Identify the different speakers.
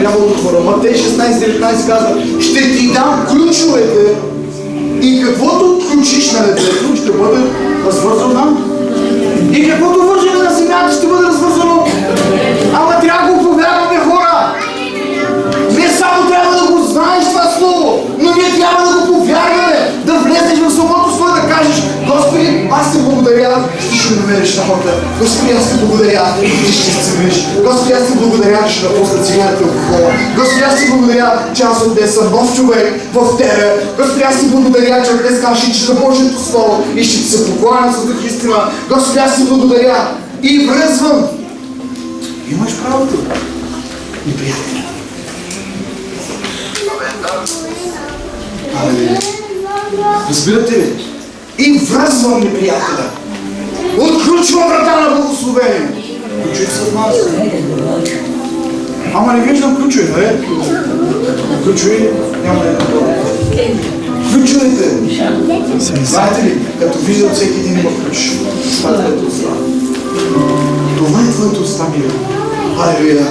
Speaker 1: трябва да отворя. Матей 16-19 казва, ще ти дам ключовете и каквото отключиш на небето ще бъде развързано. И каквото вържене на земята ще бъде развързано. Ама трябва да го повярваме, хора. Не само трябва да го знаеш това слово, но ние трябва да го повярваме, да влезеш в самото слово, да кажеш, Господи, аз ти благодаря, ти ще намериш работа. Господи, аз ти благодаря, ти ще изцелиш. Господи, аз ти благодаря, че ще напусна цигарите от алкохола. Господи, аз ти благодаря, че аз от днес съм нов човек в Тебе. Господи, аз ти благодаря, че от днес кажеш, че ще Божието слово и ще ти се покланя с дух истина. Господи, аз ти благодаря и връзвам. Имаш правото. Неприятели. Алелуя. Разбирате ли? И връзвам неприятеля. Отключвам врата на благословение. Ключове са в нас. Ама не виждам ключове, нали? Ключове няма да е. Ключовете. Знаете ли, като виждам всеки един има ключ. Това е твоето уста. Това е твоето уста, мило. Алелуя.